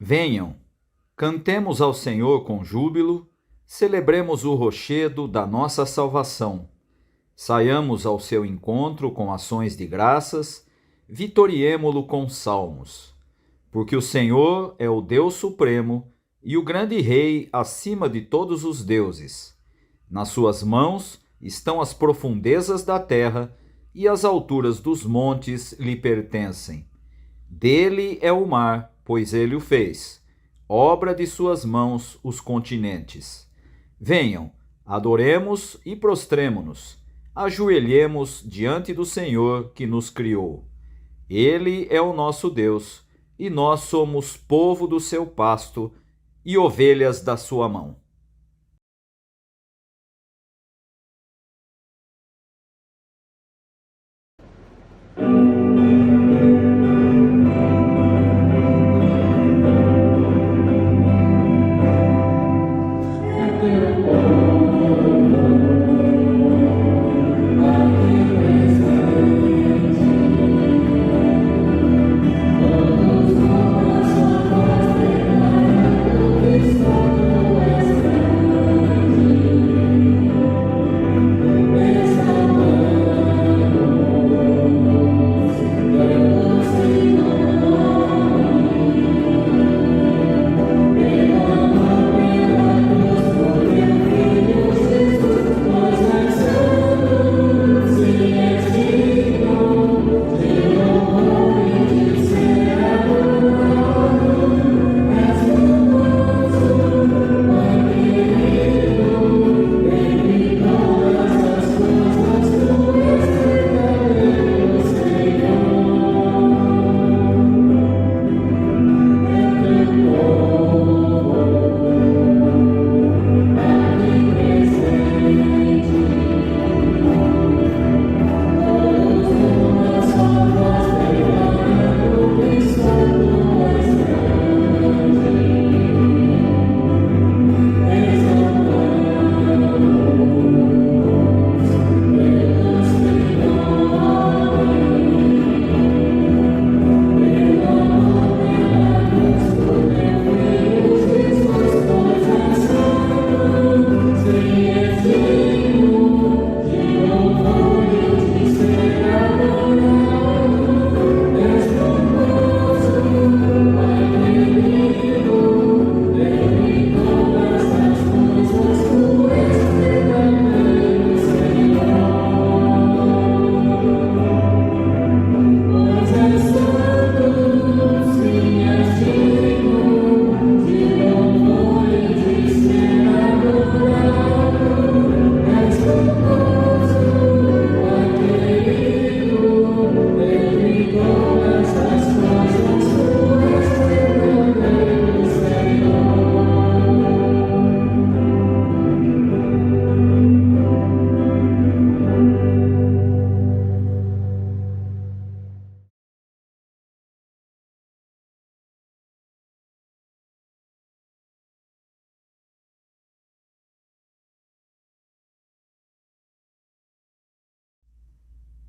Venham, cantemos ao Senhor com júbilo, celebremos o rochedo da nossa salvação. Saiamos ao seu encontro com ações de graças, vitoriemo-lo com salmos. Porque o Senhor é o Deus supremo e o grande Rei acima de todos os deuses. Nas suas mãos estão as profundezas da terra e as alturas dos montes lhe pertencem. Dele é o mar, pois ele o fez, obra de suas mãos os continentes. Venham, adoremos e prostremo-nos, ajoelhemos diante do Senhor que nos criou. Ele é o nosso Deus, e nós somos povo do seu pasto e ovelhas da sua mão.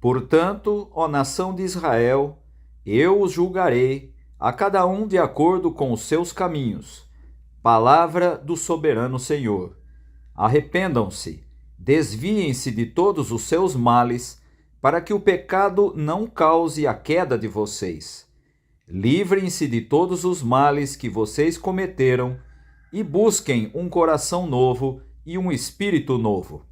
Portanto, ó nação de Israel, eu os julgarei, a cada um de acordo com os seus caminhos. Palavra do soberano Senhor. Arrependam-se, desviem-se de todos os seus males, para que o pecado não cause a queda de vocês. Livrem-se de todos os males que vocês cometeram e busquem um coração novo e um espírito novo.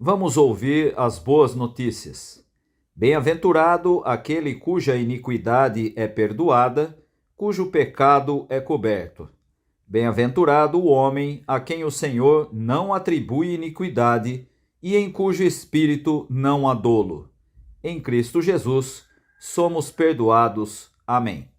Vamos ouvir as boas notícias. Bem-aventurado aquele cuja iniquidade é perdoada, cujo pecado é coberto. Bem-aventurado o homem a quem o Senhor não atribui iniquidade e em cujo espírito não há dolo. Em Cristo Jesus somos perdoados. Amém.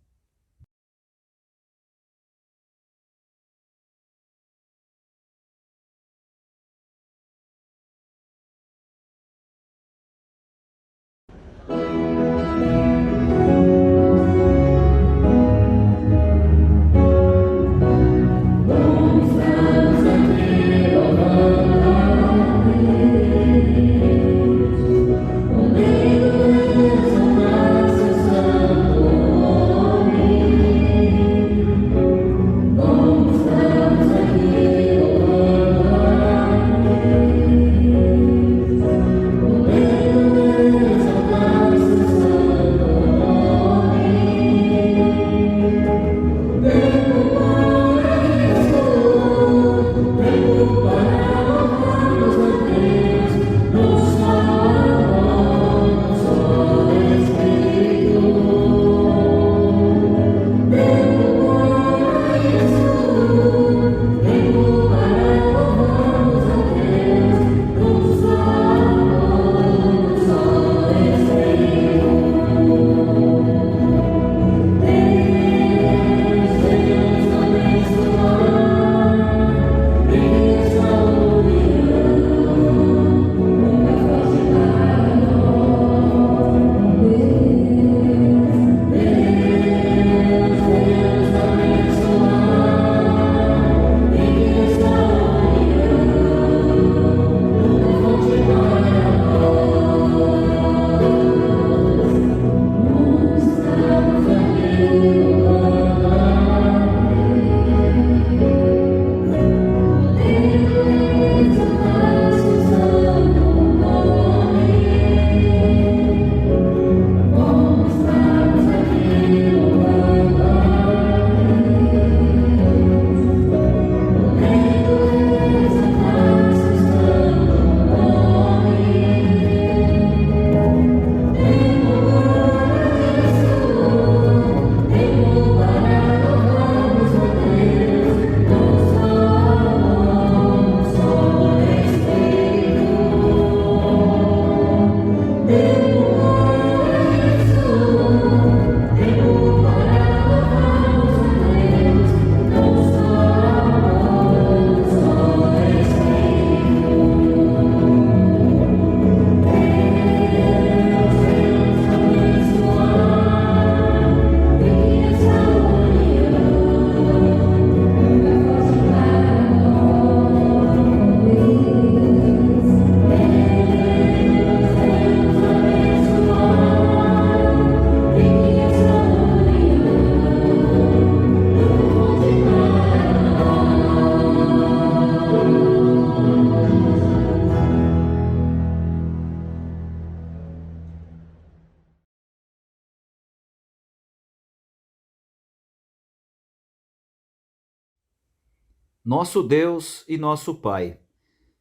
Nosso Deus e nosso Pai,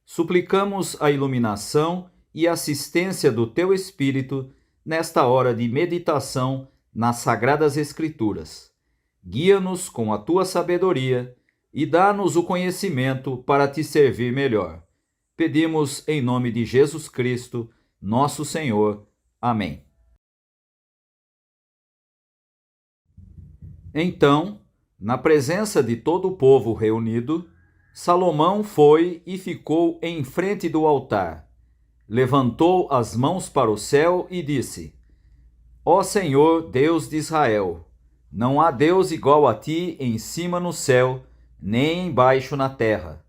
suplicamos a iluminação e assistência do Teu Espírito nesta hora de meditação nas Sagradas Escrituras. Guia-nos com a Tua sabedoria e dá-nos o conhecimento para Te servir melhor. Pedimos em nome de Jesus Cristo, nosso Senhor. Amém. Então, na presença de todo o povo reunido, Salomão foi e ficou em frente do altar. Levantou as mãos para o céu e disse: Ó Senhor, Deus de Israel, não há Deus igual a ti em cima no céu, nem embaixo na terra.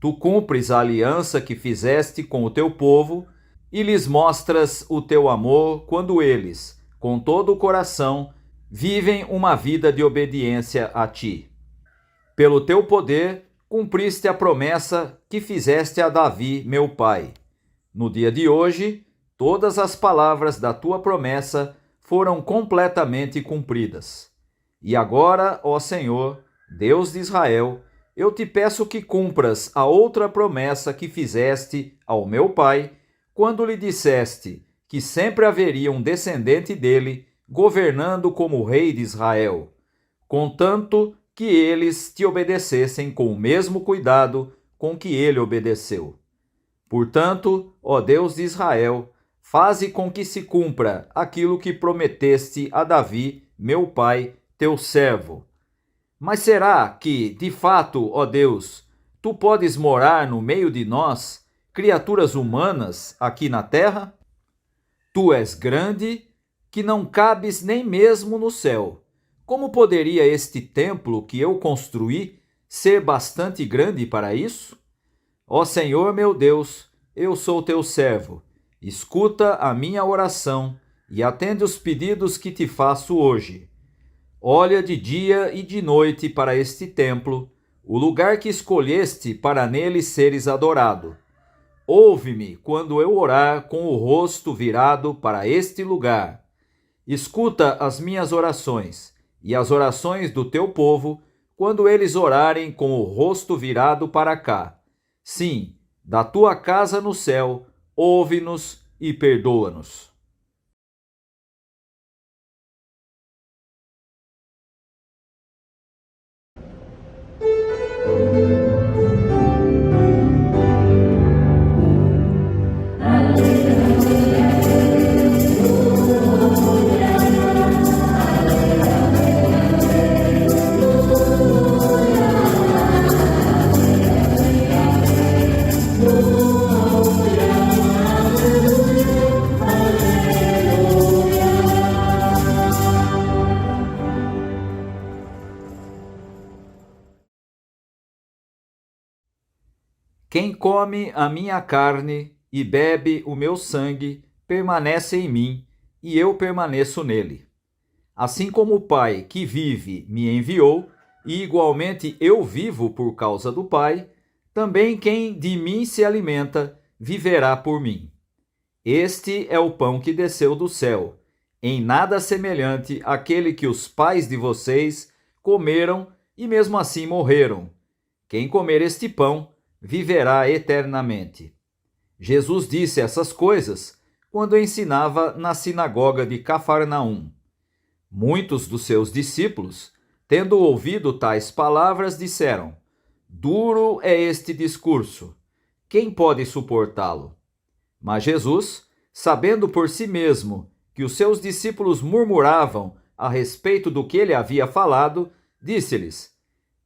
Tu cumpres a aliança que fizeste com o teu povo e lhes mostras o teu amor quando eles, com todo o coração, vivem uma vida de obediência a ti. Pelo teu poder, cumpriste a promessa que fizeste a Davi, meu pai. No dia de hoje, todas as palavras da tua promessa foram completamente cumpridas. E agora, ó Senhor, Deus de Israel, eu te peço que cumpras a outra promessa que fizeste ao meu pai, quando lhe disseste que sempre haveria um descendente dele governando como rei de Israel, contanto que eles te obedecessem com o mesmo cuidado com que ele obedeceu. Portanto, ó Deus de Israel, faze com que se cumpra aquilo que prometeste a Davi, meu pai, teu servo. Mas será que, de fato, ó Deus, tu podes morar no meio de nós, criaturas humanas, aqui na terra? Tu és grande, que não cabes nem mesmo no céu. Como poderia este templo que eu construí ser bastante grande para isso? Ó Senhor meu Deus, eu sou teu servo. Escuta a minha oração e atende os pedidos que te faço hoje. Olha de dia e de noite para este templo, o lugar que escolheste para nele seres adorado. Ouve-me quando eu orar com o rosto virado para este lugar. Escuta as minhas orações e as orações do teu povo quando eles orarem com o rosto virado para cá. Sim, da tua casa no céu, ouve-nos e perdoa-nos. Quem come a minha carne e bebe o meu sangue permanece em mim, e eu permaneço nele. Assim como o Pai que vive me enviou, e igualmente eu vivo por causa do Pai, também quem de mim se alimenta viverá por mim. Este é o pão que desceu do céu, em nada semelhante àquele que os pais de vocês comeram e mesmo assim morreram. Quem comer este pão viverá eternamente. Jesus disse essas coisas quando ensinava na sinagoga de Cafarnaum. Muitos dos seus discípulos, tendo ouvido tais palavras, disseram: Duro é este discurso. Quem pode suportá-lo? Mas Jesus, sabendo por si mesmo que os seus discípulos murmuravam a respeito do que ele havia falado, disse-lhes: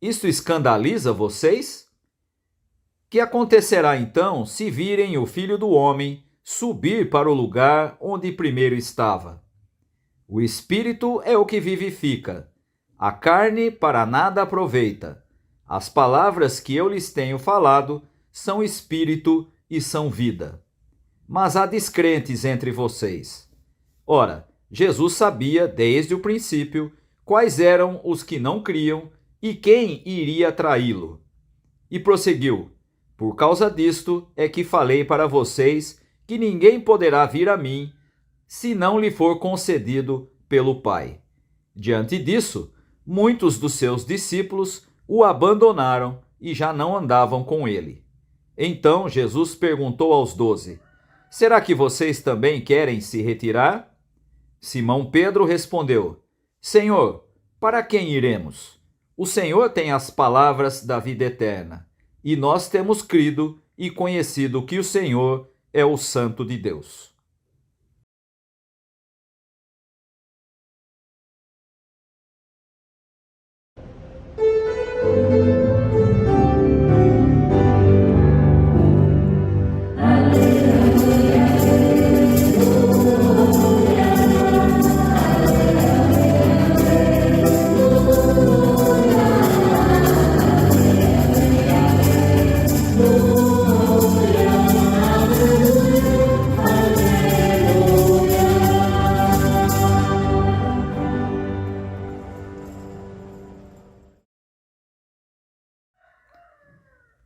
Isto escandaliza vocês? Que acontecerá então se virem o Filho do Homem subir para o lugar onde primeiro estava? O Espírito é o que vivifica, a carne para nada aproveita. As palavras que eu lhes tenho falado são espírito e são vida. Mas há descrentes entre vocês. Ora, Jesus sabia desde o princípio quais eram os que não criam e quem iria traí-lo. E prosseguiu: Por causa disto é que falei para vocês que ninguém poderá vir a mim se não lhe for concedido pelo Pai. Diante disso, muitos dos seus discípulos o abandonaram e já não andavam com ele. Então Jesus perguntou aos 12: Será que vocês também querem se retirar? Simão Pedro respondeu: Senhor, para quem iremos? O Senhor tem as palavras da vida eterna, e nós temos crido e conhecido que o Senhor é o Santo de Deus.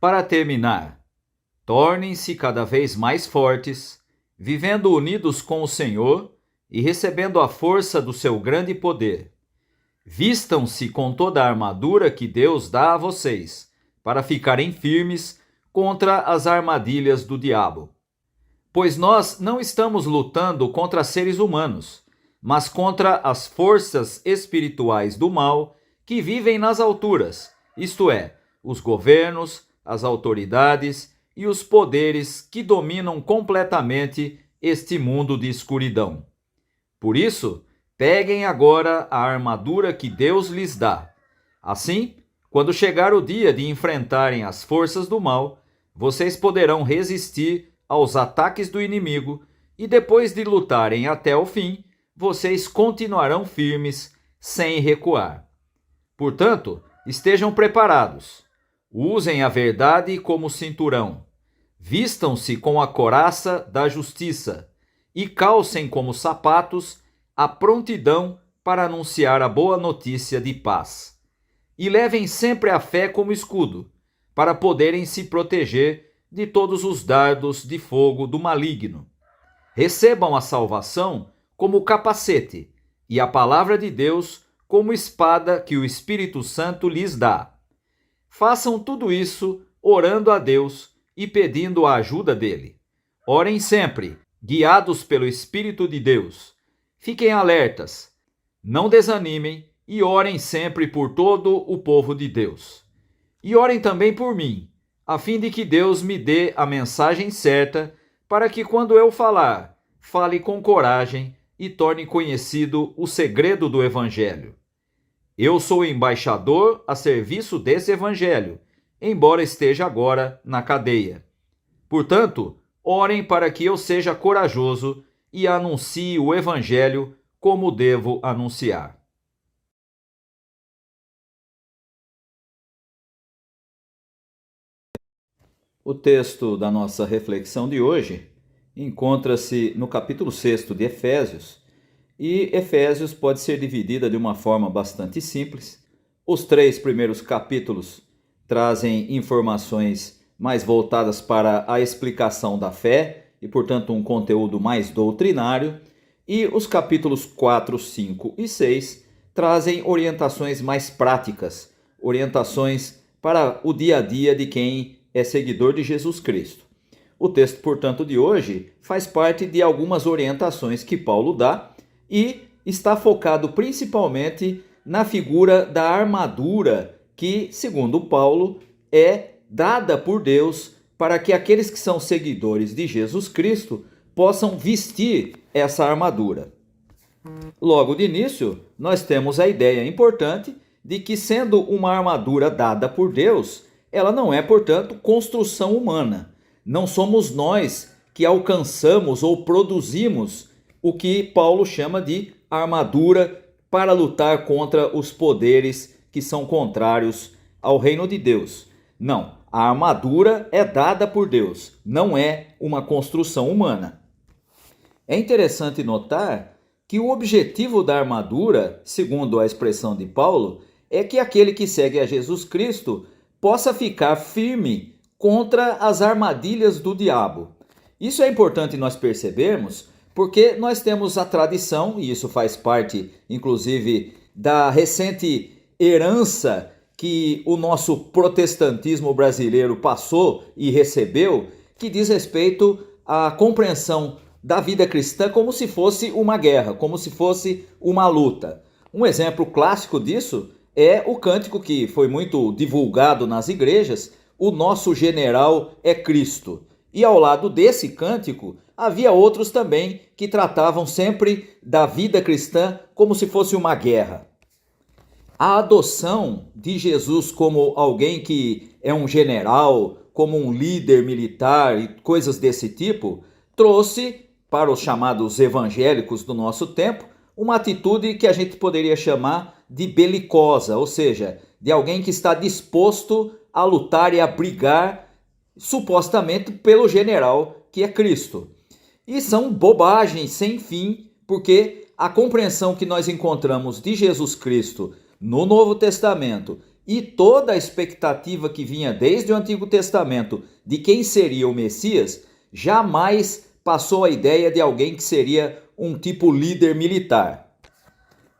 Para terminar, tornem-se cada vez mais fortes, vivendo unidos com o Senhor e recebendo a força do seu grande poder. Vistam-se com toda a armadura que Deus dá a vocês, para ficarem firmes contra as armadilhas do diabo. Pois nós não estamos lutando contra seres humanos, mas contra as forças espirituais do mal que vivem nas alturas, isto é, os governos, as autoridades e os poderes que dominam completamente este mundo de escuridão. Por isso, peguem agora a armadura que Deus lhes dá. Assim, quando chegar o dia de enfrentarem as forças do mal, vocês poderão resistir aos ataques do inimigo e depois de lutarem até o fim, vocês continuarão firmes sem recuar. Portanto, estejam preparados. Usem a verdade como cinturão. Vistam-se com a couraça da justiça e calcem como sapatos a prontidão para anunciar a boa notícia de paz. E levem sempre a fé como escudo, para poderem se proteger de todos os dardos de fogo do maligno. Recebam a salvação como capacete e a palavra de Deus como espada que o Espírito Santo lhes dá. Façam tudo isso orando a Deus e pedindo a ajuda dele. Orem sempre, guiados pelo Espírito de Deus. Fiquem alertas, não desanimem e orem sempre por todo o povo de Deus. E orem também por mim, a fim de que Deus me dê a mensagem certa para que quando eu falar, fale com coragem e torne conhecido o segredo do Evangelho. Eu sou embaixador a serviço desse Evangelho, embora esteja agora na cadeia. Portanto, orem para que eu seja corajoso e anuncie o Evangelho como devo anunciar. O texto da nossa reflexão de hoje encontra-se no capítulo 6 de Efésios, e Efésios pode ser dividida de uma forma bastante simples. Os 3 primeiros capítulos trazem informações mais voltadas para a explicação da fé e, portanto, um conteúdo mais doutrinário. E os capítulos 4, 5 e 6 trazem orientações mais práticas, orientações para o dia a dia de quem é seguidor de Jesus Cristo. O texto, portanto, de hoje faz parte de algumas orientações que Paulo dá e está focado principalmente na figura da armadura que, segundo Paulo, é dada por Deus para que aqueles que são seguidores de Jesus Cristo possam vestir essa armadura. Logo de início, nós temos a ideia importante de que, sendo uma armadura dada por Deus, ela não é, portanto, construção humana. Não somos nós que alcançamos ou produzimos o que Paulo chama de armadura para lutar contra os poderes que são contrários ao reino de Deus. Não, a armadura é dada por Deus, não é uma construção humana. É interessante notar que o objetivo da armadura, segundo a expressão de Paulo, é que aquele que segue a Jesus Cristo possa ficar firme contra as armadilhas do diabo. Isso é importante nós percebermos, porque nós temos a tradição, e isso faz parte, inclusive, da recente herança que o nosso protestantismo brasileiro passou e recebeu, que diz respeito à compreensão da vida cristã como se fosse uma guerra, como se fosse uma luta. Um exemplo clássico disso é o cântico que foi muito divulgado nas igrejas, O Nosso General é Cristo. E ao lado desse cântico, havia outros também que tratavam sempre da vida cristã como se fosse uma guerra. A adoção de Jesus como alguém que é um general, como um líder militar e coisas desse tipo, trouxe para os chamados evangélicos do nosso tempo uma atitude que a gente poderia chamar de belicosa, ou seja, de alguém que está disposto a lutar e a brigar supostamente pelo general que é Cristo. E são bobagens sem fim, porque a compreensão que nós encontramos de Jesus Cristo no Novo Testamento e toda a expectativa que vinha desde o Antigo Testamento de quem seria o Messias, jamais passou a ideia de alguém que seria um tipo líder militar.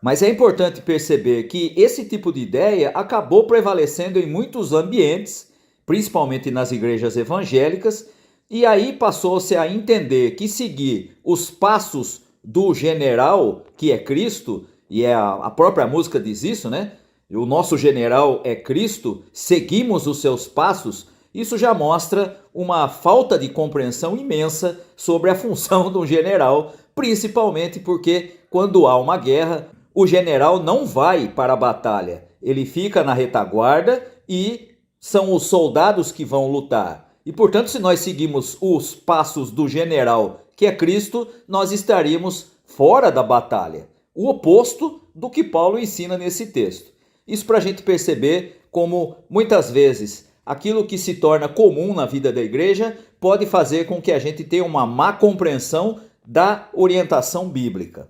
Mas é importante perceber que esse tipo de ideia acabou prevalecendo em muitos ambientes, principalmente nas igrejas evangélicas, e aí passou-se a entender que seguir os passos do general, que é Cristo, e a própria música diz isso, né? O nosso general é Cristo, seguimos os seus passos. Isso já mostra uma falta de compreensão imensa sobre a função do general, principalmente porque quando há uma guerra, o general não vai para a batalha, ele fica na retaguarda e são os soldados que vão lutar. E portanto, se nós seguimos os passos do general, que é Cristo, nós estaríamos fora da batalha. O oposto do que Paulo ensina nesse texto. Isso para a gente perceber como muitas vezes aquilo que se torna comum na vida da igreja pode fazer com que a gente tenha uma má compreensão da orientação bíblica.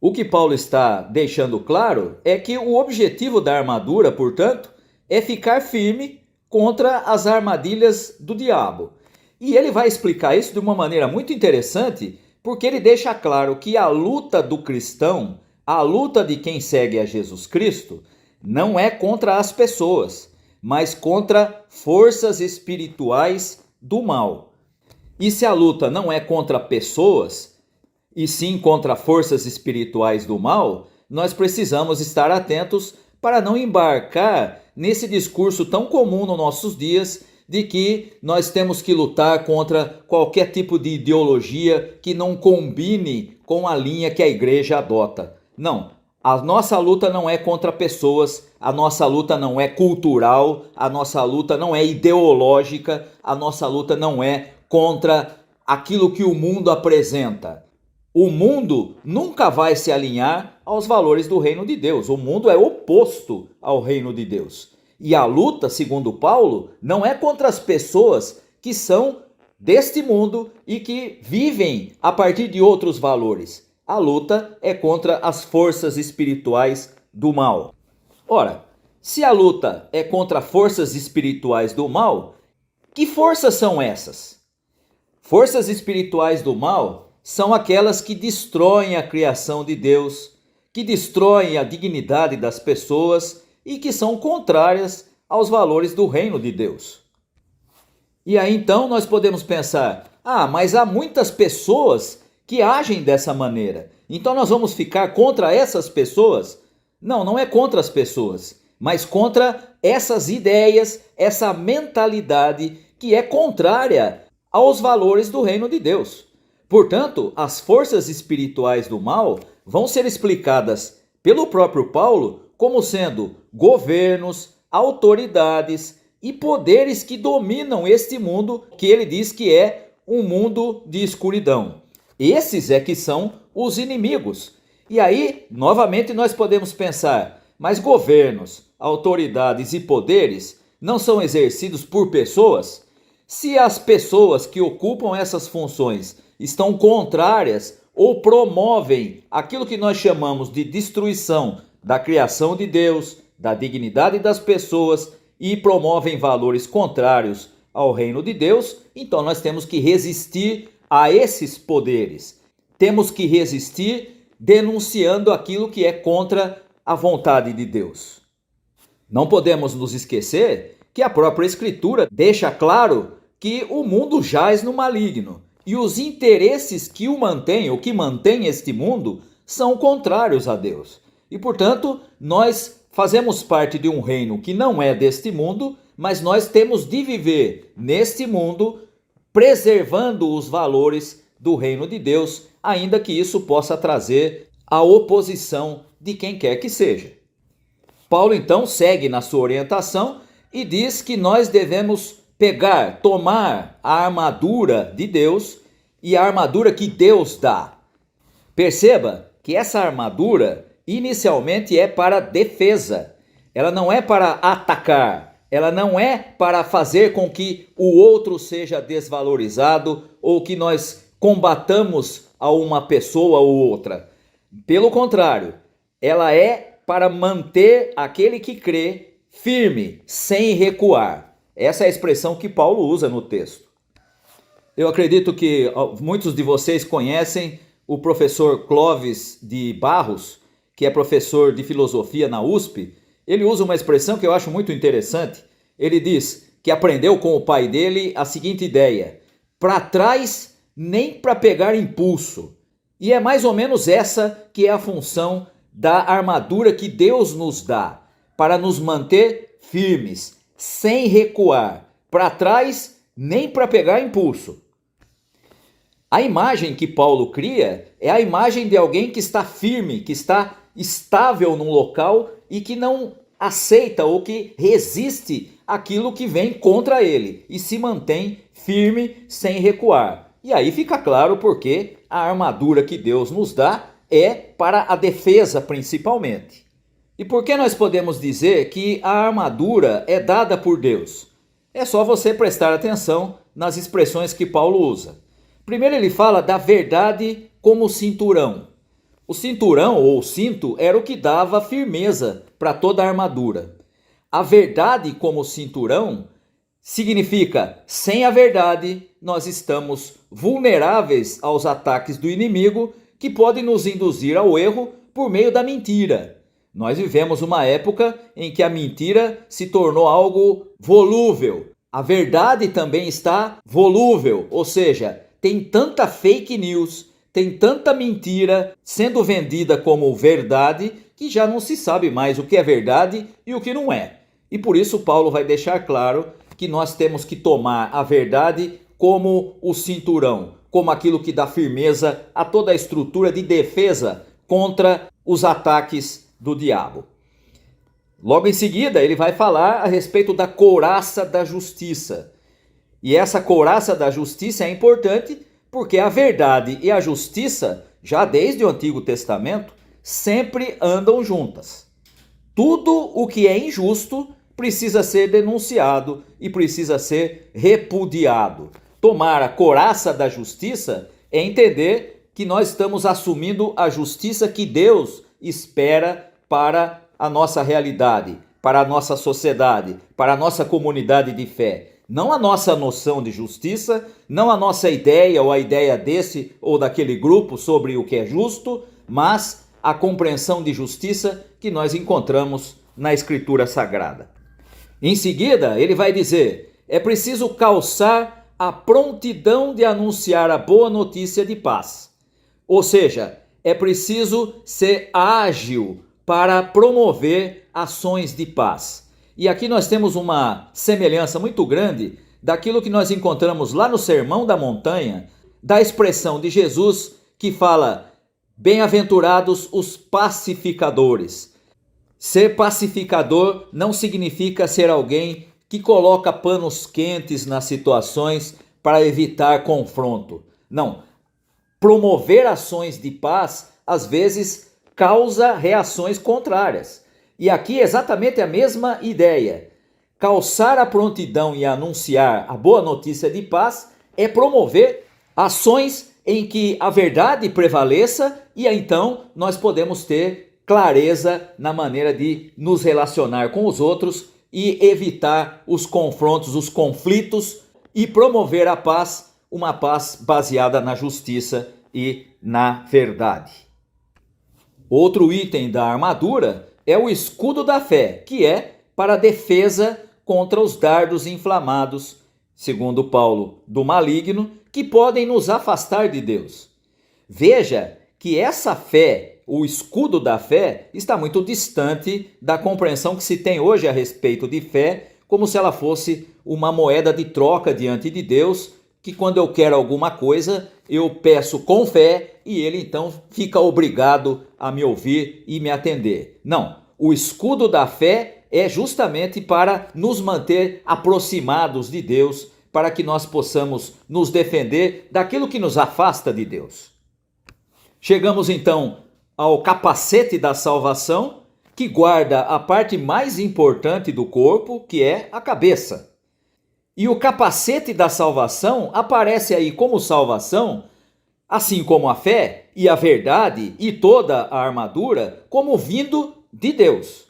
O que Paulo está deixando claro é que o objetivo da armadura, portanto, é ficar firme contra as armadilhas do diabo. E ele vai explicar isso de uma maneira muito interessante, porque ele deixa claro que a luta do cristão, a luta de quem segue a Jesus Cristo, não é contra as pessoas, mas contra forças espirituais do mal. E se a luta não é contra pessoas, e sim contra forças espirituais do mal, nós precisamos estar atentos para não embarcar nesse discurso tão comum nos nossos dias de que nós temos que lutar contra qualquer tipo de ideologia que não combine com a linha que a igreja adota. Não, a nossa luta não é contra pessoas, a nossa luta não é cultural, a nossa luta não é ideológica, a nossa luta não é contra aquilo que o mundo apresenta. O mundo nunca vai se alinhar aos valores do reino de Deus. O mundo é oposto ao reino de Deus. E a luta, segundo Paulo, não é contra as pessoas que são deste mundo e que vivem a partir de outros valores. A luta é contra as forças espirituais do mal. Ora, se a luta é contra forças espirituais do mal, que forças são essas? Forças espirituais do mal são aquelas que destroem a criação de Deus, que destroem a dignidade das pessoas e que são contrárias aos valores do reino de Deus. E aí então nós podemos pensar, mas há muitas pessoas que agem dessa maneira, então nós vamos ficar contra essas pessoas? Não, não é contra as pessoas, mas contra essas ideias, essa mentalidade que é contrária aos valores do reino de Deus. Portanto, as forças espirituais do mal vão ser explicadas pelo próprio Paulo como sendo governos, autoridades e poderes que dominam este mundo que ele diz que é um mundo de escuridão. Esses é que são os inimigos. E aí, novamente, nós podemos pensar, mas governos, autoridades e poderes não são exercidos por pessoas? Se as pessoas que ocupam essas funções estão contrárias ou promovem aquilo que nós chamamos de destruição da criação de Deus, da dignidade das pessoas e promovem valores contrários ao reino de Deus, então nós temos que resistir a esses poderes. Temos que resistir denunciando aquilo que é contra a vontade de Deus. Não podemos nos esquecer que a própria Escritura deixa claro que o mundo jaz no maligno e os interesses que o mantêm, ou que mantêm este mundo, são contrários a Deus. E, portanto, nós fazemos parte de um reino que não é deste mundo, mas nós temos de viver neste mundo preservando os valores do reino de Deus, ainda que isso possa trazer a oposição de quem quer que seja. Paulo então segue na sua orientação e diz que nós devemos tomar a armadura de Deus e a armadura que Deus dá. Perceba que essa armadura inicialmente é para defesa. Ela não é para atacar, ela não é para fazer com que o outro seja desvalorizado ou que nós combatamos a uma pessoa ou outra. Pelo contrário, ela é para manter aquele que crê firme, sem recuar. Essa é a expressão que Paulo usa no texto. Eu acredito que muitos de vocês conhecem o professor Clóvis de Barros, que é professor de filosofia na USP. Ele usa uma expressão que eu acho muito interessante. Ele diz que aprendeu com o pai dele a seguinte ideia: para trás nem para pegar impulso. E é mais ou menos essa que é a função da armadura que Deus nos dá, para nos manter firmes, sem recuar, para trás nem para pegar impulso. A imagem que Paulo cria é a imagem de alguém que está firme, que está estável num local e que não aceita ou que resiste àquilo que vem contra ele e se mantém firme sem recuar. E aí fica claro porque a armadura que Deus nos dá é para a defesa principalmente. E por que nós podemos dizer que a armadura é dada por Deus? É só você prestar atenção nas expressões que Paulo usa. Primeiro ele fala da verdade como cinturão. O cinturão ou cinto era o que dava firmeza para toda a armadura. A verdade como cinturão significa, sem a verdade, nós estamos vulneráveis aos ataques do inimigo que pode nos induzir ao erro por meio da mentira. Nós vivemos uma época em que a mentira se tornou algo volúvel. A verdade também está volúvel, ou seja, tem tanta fake news, tem tanta mentira sendo vendida como verdade que já não se sabe mais o que é verdade e o que não é. E por isso Paulo vai deixar claro que nós temos que tomar a verdade como o cinturão, como aquilo que dá firmeza a toda a estrutura de defesa contra os ataques do diabo. Logo em seguida, ele vai falar a respeito da couraça da justiça. E essa couraça da justiça é importante porque a verdade e a justiça, já desde o Antigo Testamento, sempre andam juntas. Tudo o que é injusto precisa ser denunciado e precisa ser repudiado. Tomar a couraça da justiça é entender que nós estamos assumindo a justiça que Deus espera para a nossa realidade, para a nossa sociedade, para a nossa comunidade de fé. Não a nossa noção de justiça, não a nossa ideia ou a ideia desse ou daquele grupo sobre o que é justo, mas a compreensão de justiça que nós encontramos na Escritura Sagrada. Em seguida, ele vai dizer: é preciso calçar a prontidão de anunciar a boa notícia de paz. Ou seja, é preciso ser ágil para promover ações de paz. E aqui nós temos uma semelhança muito grande daquilo que nós encontramos lá no Sermão da Montanha, da expressão de Jesus que fala: bem-aventurados os pacificadores. Ser pacificador não significa ser alguém que coloca panos quentes nas situações para evitar confronto. Não. Promover ações de paz, às vezes, causa reações contrárias. E aqui é exatamente a mesma ideia. Calçar a prontidão e anunciar a boa notícia de paz é promover ações em que a verdade prevaleça e então nós podemos ter clareza na maneira de nos relacionar com os outros e evitar os confrontos, os conflitos e promover a paz, uma paz baseada na justiça e na verdade. Outro item da armadura é o escudo da fé, que é para defesa contra os dardos inflamados, segundo Paulo, do maligno, que podem nos afastar de Deus. Veja que essa fé, o escudo da fé, está muito distante da compreensão que se tem hoje a respeito de fé, como se ela fosse uma moeda de troca diante de Deus, que quando eu quero alguma coisa, eu peço com fé e ele então fica obrigado a me ouvir e me atender. Não, o escudo da fé é justamente para nos manter aproximados de Deus, para que nós possamos nos defender daquilo que nos afasta de Deus. Chegamos então ao capacete da salvação, que guarda a parte mais importante do corpo, que é a cabeça. E o capacete da salvação aparece aí como salvação, assim como a fé e a verdade e toda a armadura, como vindo de Deus.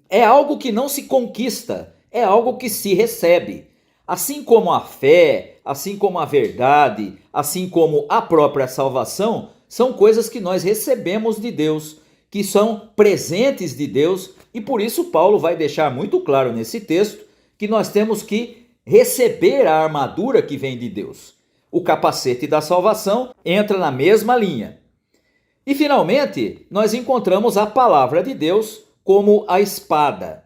É algo que não se conquista, é algo que se recebe. Assim como a fé, assim como a verdade, assim como a própria salvação, são coisas que nós recebemos de Deus, que são presentes de Deus, e por isso Paulo vai deixar muito claro nesse texto que nós temos que receber a armadura que vem de Deus. O capacete da salvação entra na mesma linha. E finalmente, nós encontramos a palavra de Deus como a espada.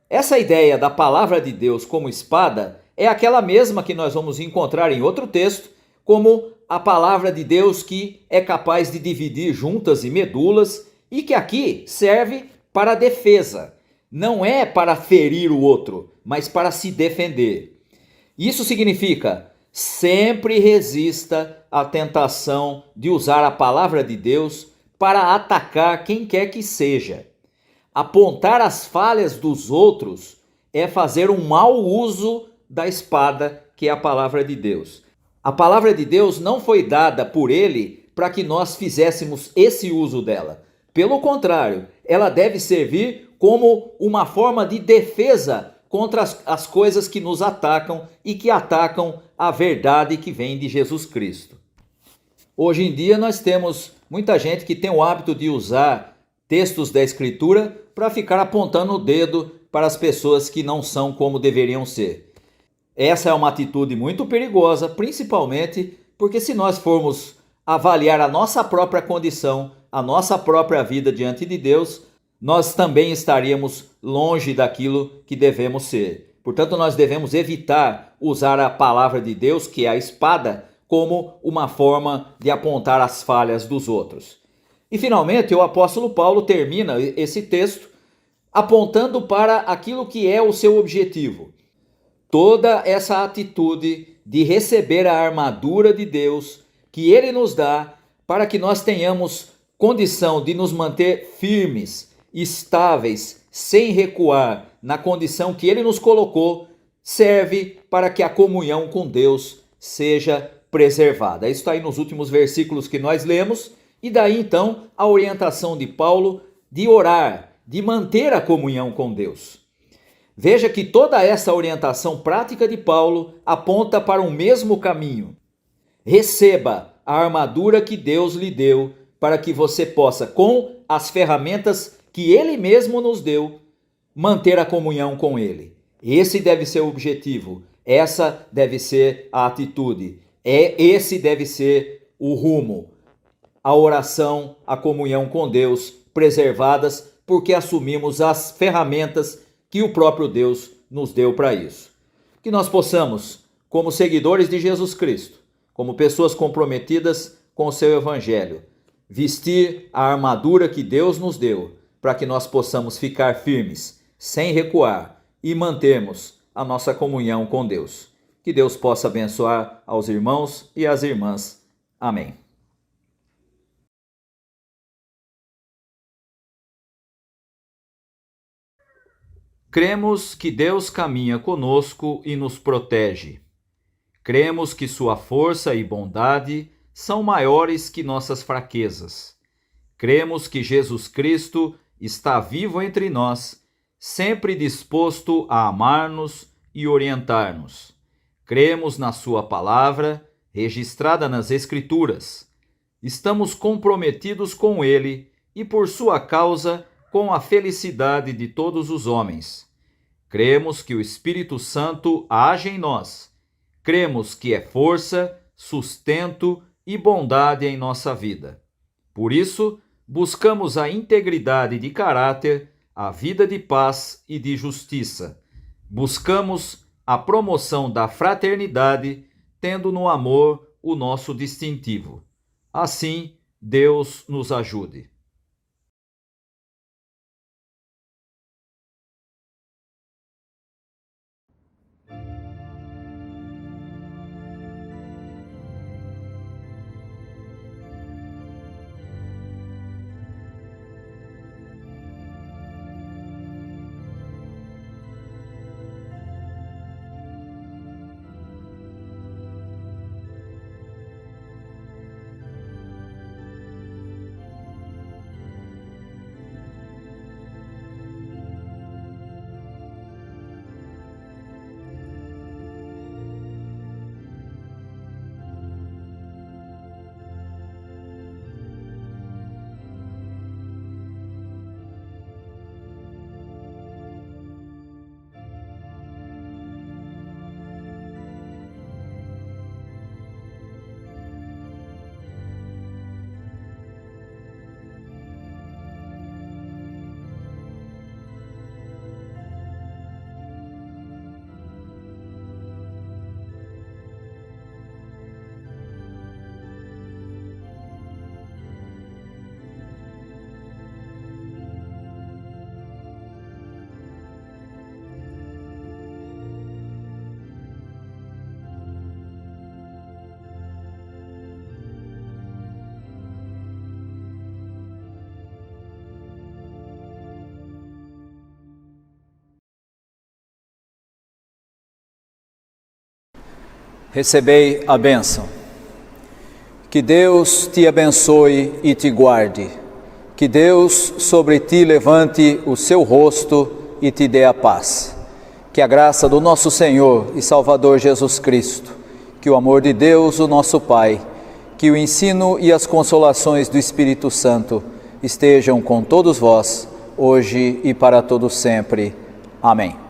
Essa ideia da palavra de Deus como espada é aquela mesma que nós vamos encontrar em outro texto, como a palavra de Deus que é capaz de dividir juntas e medulas e que aqui serve para defesa. Não é para ferir o outro, mas para se defender. Isso significa: sempre resista à tentação de usar a palavra de Deus para atacar quem quer que seja. Apontar as falhas dos outros é fazer um mau uso da espada, que é a palavra de Deus. A palavra de Deus não foi dada por ele para que nós fizéssemos esse uso dela. Pelo contrário, ela deve servir como uma forma de defesa contra as coisas que nos atacam e que atacam a verdade que vem de Jesus Cristo. Hoje em dia nós temos muita gente que tem o hábito de usar textos da Escritura para ficar apontando o dedo para as pessoas que não são como deveriam ser. Essa é uma atitude muito perigosa, principalmente porque se nós formos avaliar a nossa própria condição, a nossa própria vida diante de Deus, nós também estaríamos longe daquilo que devemos ser. Portanto, nós devemos evitar usar a palavra de Deus, que é a espada, como uma forma de apontar as falhas dos outros. E finalmente, o apóstolo Paulo termina esse texto apontando para aquilo que é o seu objetivo. Toda essa atitude de receber a armadura de Deus que ele nos dá para que nós tenhamos condição de nos manter firmes, estáveis, sem recuar na condição que ele nos colocou, serve para que a comunhão com Deus seja preservada. Isso está aí nos últimos versículos que nós lemos, e daí então a orientação de Paulo de orar, de manter a comunhão com Deus. Veja que toda essa orientação prática de Paulo aponta para o mesmo caminho. Receba a armadura que Deus lhe deu para que você possa, com as ferramentas que ele mesmo nos deu, manter a comunhão com ele. Esse deve ser o objetivo, essa deve ser a atitude, esse deve ser o rumo. A oração, a comunhão com Deus, preservadas porque assumimos as ferramentas que o próprio Deus nos deu para isso. Que nós possamos, como seguidores de Jesus Cristo, como pessoas comprometidas com o seu evangelho, vestir a armadura que Deus nos deu para que nós possamos ficar firmes, sem recuar e mantermos a nossa comunhão com Deus. Que Deus possa abençoar aos irmãos e às irmãs. Amém. Cremos que Deus caminha conosco e nos protege. Cremos que sua força e bondade são maiores que nossas fraquezas. Cremos que Jesus Cristo está vivo entre nós, sempre disposto a amar-nos e orientar-nos. Cremos na sua palavra, registrada nas Escrituras. Estamos comprometidos com ele e, por sua causa, com a felicidade de todos os homens. Cremos que o Espírito Santo age em nós. Cremos que é força, sustento e bondade em nossa vida. Por isso, buscamos a integridade de caráter, a vida de paz e de justiça. Buscamos a promoção da fraternidade, tendo no amor o nosso distintivo. Assim, Deus nos ajude. Recebei a bênção. Que Deus te abençoe e te guarde. Que Deus sobre ti levante o seu rosto e te dê a paz. Que a graça do nosso Senhor e Salvador Jesus Cristo, que o amor de Deus, o nosso Pai, que o ensino e as consolações do Espírito Santo estejam com todos vós, hoje e para todo sempre. Amém.